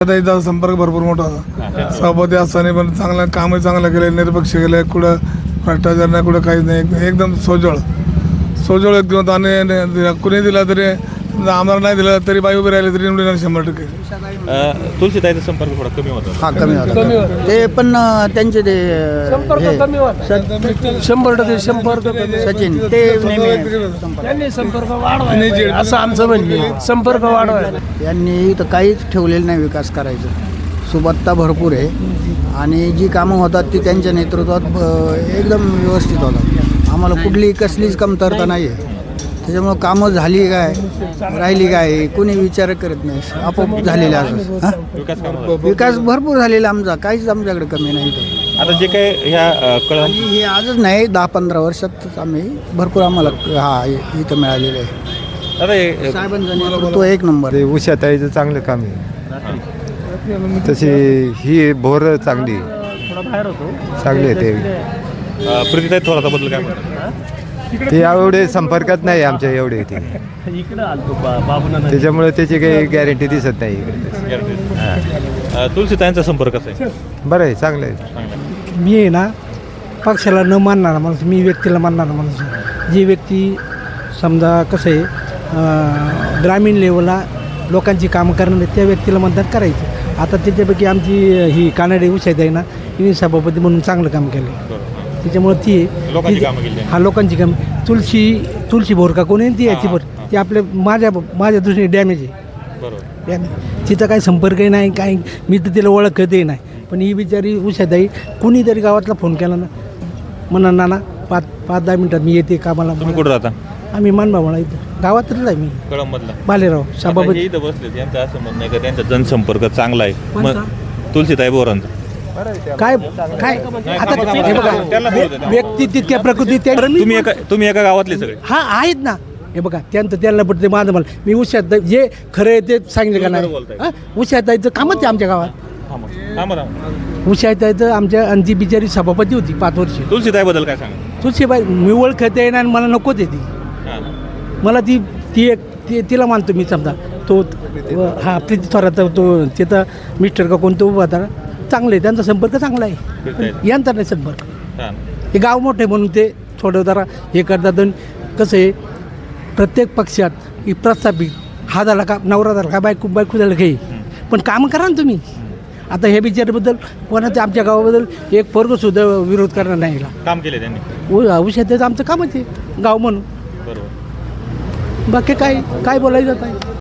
त्याचा संपर्क भरपूर मोठा होता. सभापती असताना पण चांगलं कामही चांगलं केले, निरपक्ष केले, कुठं भ्रष्टाचार नाही, कुठं काहीच नाही, एकदम सोजवळ एकदम. आणि कुणी दिला तरी आम्हाला नाही दिलं तरी बाई उभी राहिली तरी निवडून 100%. तुलसीताईचा संपर्क थोडा कमी होता. हा कमी होता ते पण त्यांचे ते संपर्क सचिन ते नेहमी त्यांनी संपर्क वाढवायला असं आमचं म्हणणे. संपर्क वाढवायला यांनी इथं काहीच ठेवलेलं नाही विकास करायचं. सुबत्ता भरपूर आहे आणि जी कामं होतात ती त्यांच्या नेतृत्वात एकदम व्यवस्थित होतात. आम्हाला कुठली कसलीच कमतरता नाही आहे. त्याच्यामुळं कामं झाली काय राहिली काय कोणी विचार करत नाही, आपोआप झालेलं असं. विकास भरपूर झालेला आमचा, काहीच आमच्याकडे कमी नाही इथं. आता जे काही ह्या आणि हे आजच नाही 10-15 वर्षात आम्ही भरपूर आम्हाला इथं मिळालेलं आहे. आता साहेबांचा तो एक नंबर. ते उषाताईचं चांगलं काम आहे. तशी ही भोर चांगली चांगली आहे ते. प्रीतीताई थोराता बद्दल काय म्हणतात? ते एवढे संपर्कात नाही आमच्या एवढे ते, त्याच्यामुळे त्याची काही गॅरंटी दिसत नाही इकडे. तुलसीताईंचा संपर्क कसा आहे? बरं आहे, चांगलं आहे. मी आहे ना पक्षाला न मानणारा माणूस, मी व्यक्तीला मानणारा माणूस आहे. जी व्यक्ती समजा कसं आहे ग्रामीण लेवलला लोकांची कामं करणारे त्या व्यक्तीला मतदान करायचं. आता त्याच्यापैकी आमची ही कानडे उषाताई ना हिने सभापती म्हणून चांगलं काम केलं. त्याच्यामुळे लोकांची कामं केली. हा लोकांची काम. तुलसी बोरका कोणी ती याची बरं ती आपल्या माझ्या दृष्टीने डॅमेज आहे. डॅमेज तिचा काही संपर्कही नाही, काही मी तर तिला ओळखतही नाही. पण ही बिचारी उषाताई कुणीतरी गावातला फोन केला ना म्हणा नाना 5-10 मिनटात मी येते कामाला. तुम्ही कुठं राहता? आम्ही मानभावळा इथं गावातच आहे. मी कळंबमधला बालेराव सभापती. इथं बसले त्यांचं असं म्हणणं आहे का त्यांचा जनसंपर्क चांगला आहे. मग तुलसीताई बोरांचा काय काय आता हे बघा व्यक्ती तितक्या प्रकृती तुम्ही एका गावातले सगळे हा आहेत ना. हे बघा त्यांना पडते माझं मला मी उषात जे खरं आहे ते सांगितलं का नाही. उषाताईचं कामच आहे आमच्या गावात. उषाताईचं आमच्या आणि ती बिचारी सभापती होती 5 वर्ष. तुलसीताई बद्दल काय सांगा? तुळशीबाई मी ओळखते ना आणि मला नकोच आहे ती. मला ती तिला मानतो मी. समजा तो हा प्रीती थोरात तो तिथं मिस्टर का कोणतं उभा होता चांगलं आहे, त्यांचा संपर्क चांगला आहे. यांचा नाही संपर्क. हे गाव मोठे म्हणून ते थोडं जरा हे करतात. आणि कसं आहे प्रत्येक पक्षात ही प्रस्थापित हा झाला का नवरा झाला का बायको झालं काही पण कामं करा ना तुम्ही. आता हे बिचाऱ्याबद्दल कोणाच्या आमच्या गावाबद्दल एक पोरगंसुद्धा विरोध करणार नाही. काम केले त्यांनी. औषधाचं आमचं कामच आहे गाव म्हणून. बरोबर. बाकी काय बोलायचं काय.